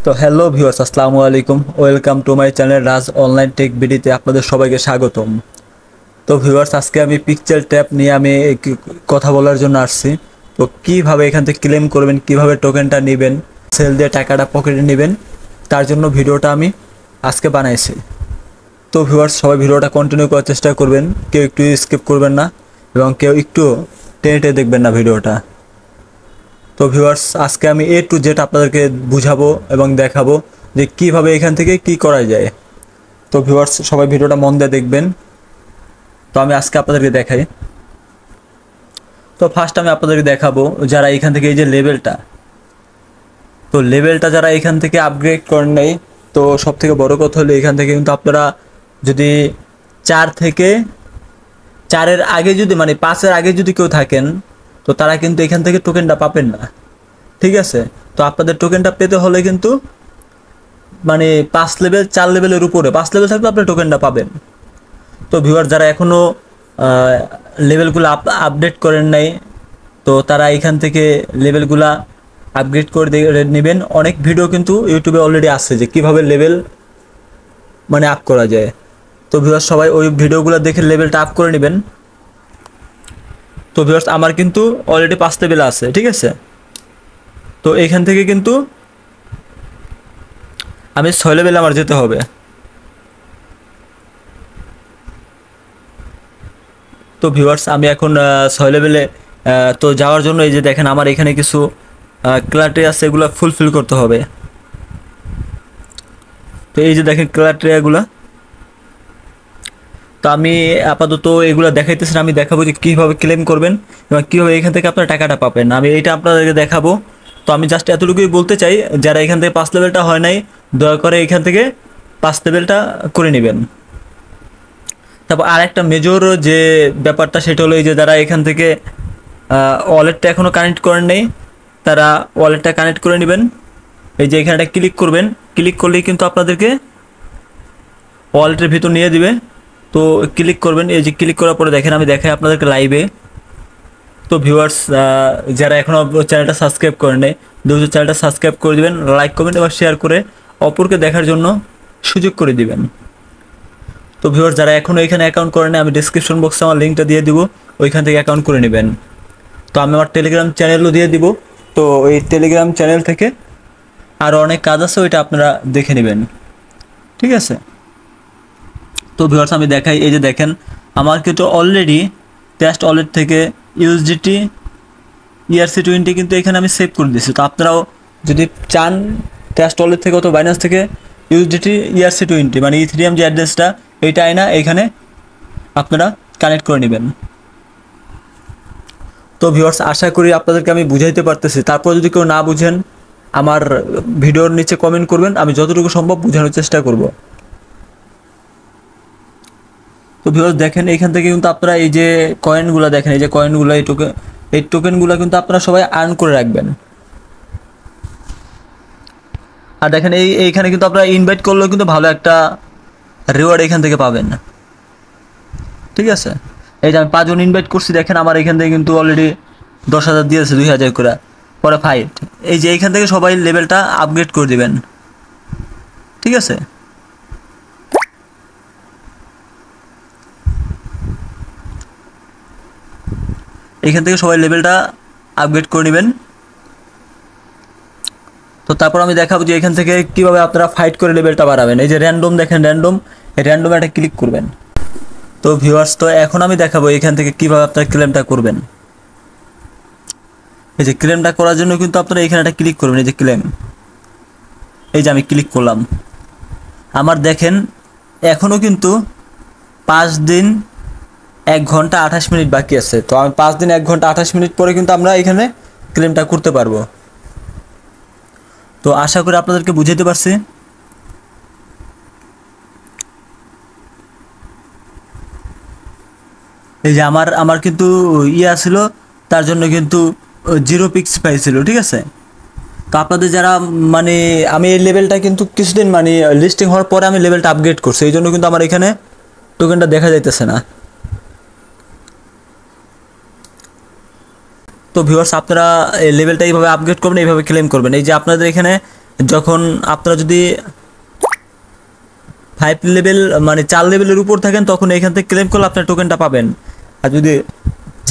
তো hello viewers, আসসালামু আলাইকুম। Welcome to my channel Raj online tech বিডিতে আপনাদের সবাইকে স্বাগতম। তো ভিউয়ার্স, আজকে আমি পিক্সেল ট্যাব নিয়ে কথা বলার জন্য আসছি। তো কিভাবে এখান থেকে ক্লেম করবেন, কিভাবে টোকেনটা নেবেন, সেল দিয়ে টাকাটা পকেটে নেবেন, তার জন্য ভিডিওটা আমি আজকে বানাইছি। তো ভিউয়ার্স, সবাই ভিডিওটা কন্টিনিউ করার চেষ্টা করবেন, কেউ একটু স্কিপ করবেন না এবং কেউ একটু টেনে টেনে দেখবেন না ভিডিওটা। তো ভিউয়ার্স, আজকে আমি এ টু জেড আপনাদেরকে বুঝাবো এবং দেখাবো যে কিভাবে এখান থেকে কি করা যায়। তো ভিউয়ার্স, সবাই ভিডিওটা মন দিয়ে দেখবেন। তো আমি আজকে আপনাদেরকে দেখাই। তো ফার্স্ট আমি আপনাদেরকে দেখাবো যারা এখান থেকে এই যে লেভেলটা, তো লেভেলটা যারা এখান থেকে আপগ্রেড করেন নাই, তো সব থেকে বড় কথা হলো এখান থেকে কিন্তু আপনারা যদি 4 এর আগে যদি মানে 5-এর আগে যদি কেউ থাকেন, তো তারা কিন্তু এখান থেকে টোকেনটা পাবেন না। ঠিক আছে? তো আপনাদের টোকেনটা পেতে হলে কিন্তু মানে 5 লেভেল 4 লেভেলের উপরে 5 লেভেল থাকলে আপনি টোকেনটা পাবেন। তো ভিউয়ার যারা এখনও লেভেলগুলো আপডেট করেন নাই, তো তারা এখান থেকে লেভেলগুলা আপগ্রেড করে নেবেন। অনেক ভিডিও কিন্তু ইউটিউবে অলরেডি আসছে যে কীভাবে লেভেল মানে আপ করা যায়। তো ভিউয়ার সবাই ওই ভিডিওগুলো দেখে লেভেলটা আপ করে নেবেন। তো ভিউয়ার্স, আমার কিন্তু অলরেডি 5 লেভেল আছে। ঠিক আছে? তো এইখান থেকে কিন্তু আমি 6 লেভেলে আমার যেতে হবে। তো ভিউয়ার্স, আমি এখন 6 লেভেলে তো যাওয়ার জন্য এই যে দেখেন আমার এখানে কিছু ক্রাইটেরিয়া আছে, এগুলো ফুলফিল করতে হবে। তো এই যে দেখেন ক্রাইটেরিয়াগুলো, তো আমি আপাতত এগুলো দেখাইতেছি না, আমি দেখাবো যে কীভাবে ক্লেম করবেন এবং কীভাবে এখান থেকে আপনার টাকাটা পাবেন, আমি এইটা আপনাদেরকে দেখাবো। তো আমি জাস্ট এতটুকুই বলতে চাই, যারা এখান থেকে 5 লেভেলটা হয় নাই, দয়া করে এখান থেকে 5 লেভেলটা করে নেবেন। তারপর আর একটা মেজর যে ব্যাপারটা, সেটা হলো এই যে যারা এখান থেকে ওয়ালেটটা এখনও কানেক্ট করেন নাই, তারা ওয়ালেটটা কানেক্ট করে নেবেন। এই যে এখানে একটা ক্লিক করবেন, ক্লিক করলেই কিন্তু আপনাদেরকে ওয়ালেটের ভিতর নিয়ে দিবে। তো ক্লিক করবেন, এই যে ক্লিক করার পরে দেখেন আমি দেখাই আপনাদেরকে লাইভে। তো ভিউয়ার্স, যারা এখনও চ্যানেলটা সাবস্ক্রাইব করেন নাই, দ্রুত চ্যানেলটা সাবস্ক্রাইব করে দিবেন, লাইক কমেন্ট এবং শেয়ার করে অপরকে দেখার জন্য সুযোগ করে দিবেন। তো ভিউয়ার্স, যারা এখনও এখানে অ্যাকাউন্ট করেন নাই, আমি ডিসক্রিপশন বক্সে আমার লিঙ্কটা দিয়ে দিব, ওইখান থেকে অ্যাকাউন্ট করে নেবেন। তো আমি আমার টেলিগ্রাম চ্যানেলও দিয়ে দিব। তো এই টেলিগ্রাম চ্যানেল থেকে আরও অনেক কাজ আছে, ওইটা আপনারা দেখে নেবেন। ঠিক আছে? তো ভিউয়ার্স, আমি দেখাই, এই যে দেখেন আমার কিন্তু অলরেডি টেস্ট ওয়ালেট থেকে ইউএসডিটি ERC20 কিন্তু এখানে আমি সেভ করে দিয়েছি। তো আপনারাও যদি চান টেস্ট ওয়ালেট থেকে অথবা বাইন্যান্স থেকে ইউএসডিটি ERC20 মানে ইথেরিয়াম যে অ্যাড্রেসটা, এইটা আইনা এখানে আপনারা কানেক্ট করে নেবেন। তো ভিউয়ার্স, আশা করি আপনাদেরকে আমি বুঝাইতে পারতেছি। তারপর যদি কেউ না বুঝেন, আমার ভিডিওর নিচে কমেন্ট করবেন, আমি যতটুকু সম্ভব বোঝানোর চেষ্টা করব। তো ভিউয়ার্স দেখেন, এইখান থেকে কিন্তু আপনারা এই যে কয়েনগুলো দেখেন, এই যে কয়েনগুলো, এই টোকেনগুলো কিন্তু আপনারা সবাই আর্ন করে রাখবেন। আর দেখেন এইখানে কিন্তু আপনারা ইনভাইট করলেও কিন্তু ভালো একটা রিওয়ার্ড এখান থেকে পাবেন। ঠিক আছে? এই যে আমি 5 জন ইনভাইট করছি, দেখেন আমার এখান থেকে কিন্তু অলরেডি 10,000 দিয়েছে, 2,000 করে, পরে ফাইট। এই যে এইখান থেকে সবাই লেভেলটা আপগ্রেড করে দিবেন। ঠিক আছে? এইখান থেকে সবাই লেভেলটা আপগ্রেড করে নেবেন। তো তারপর আমি দেখাবো যে এখান থেকে কীভাবে আপনারা ফাইট করে লেভেলটা বাড়াবেন। এই যে র্যান্ডম দেখেন, এই র্যান্ডমে একটা ক্লিক করবেন। তো ভিউয়ার্স, তো এখন আমি দেখাবো এখান থেকে কীভাবে আপনারা ক্লেমটা করবেন। এই যে ক্লেমটা করার জন্য কিন্তু আপনারা এখানে একটা ক্লিক করবেন, এই যে ক্লেম। এই যে আমি ক্লিক করলাম, আমার দেখেন এখনও কিন্তু 5 দিন 1 ঘন্টা 28 মিনিট বাকি আছে। তো আমি 5 দিন 1 ঘন্টা 28 মিনিট পরে কিন্তু আমরা এখানে ক্লেমটা করতে পারবো। তো আশা করি আপনাদেরকে বুঝাতে পারছি। এই যে আমার কিন্তু ছিল, তার জন্য কিন্তু 0 পিক্স পাইছিল। ঠিক আছে? তো আপনাদের যারা মানে আমি এই লেভেলটা কিন্তু কিছুদিন মানে লিস্টিং হওয়ার পরে আমি লেভেলটা আপগ্রেড করছি, এই জন্য কিন্তু আমার এখানে টোকেনটা দেখা যাইতেছে না। তো ভিউয়ার্স, আপনারা এই লেভেলটা এইভাবে আপগ্রেড করবেন, এইভাবে ক্লেম করবেন। এই যে আপনাদের এখানে যখন আপনারা যদি 5 লেভেল মানে 4 লেভেলের উপর থাকেন তখন এখান থেকে ক্লেম করলে আপনার টোকেনটা পাবেন। আর যদি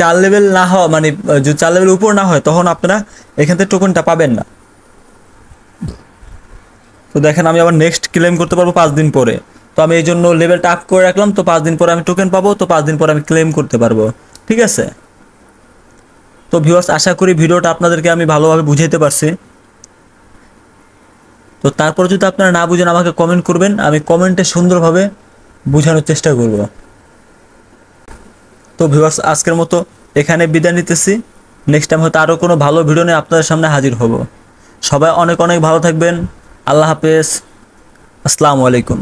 4 লেভেল না হয় মানে যদি 4 লেভেলের উপর না হয় তখন আপনারা এখান থেকে টোকেনটা পাবেন না। তো দেখেন আমি আবার নেক্সট ক্লেম করতে পারবো 5 দিন পরে। তো আমি এই জন্য লেভেলটা আপ করে রাখলাম, তো 5 দিন পরে আমি টোকেন পাবো, তো 5 দিন পরে আমি ক্লেম করতে পারবো। ঠিক আছে। তো ভিউয়ার্স আশা করি ভিডিওটা আপনাদেরকে আমি ভালোভাবে বুঝাইতে পারছি। তো তারপর যদি আপনারা না বুঝেন আমাকে কমেন্ট করবেন, আমি কমেন্টে সুন্দরভাবে বোঝানোর চেষ্টা করব। তো ভিউয়ার্স আজকের মতো এখানে বিদায় নিতেছি। নেক্সট টাইম হয়তো আরও কোনো ভালো ভিডিও নিয়ে আপনাদের সামনে হাজির হব। সবাই অনেক অনেক ভালো থাকবেন। আল্লাহ হাফেজ। আসসালামু আলাইকুম।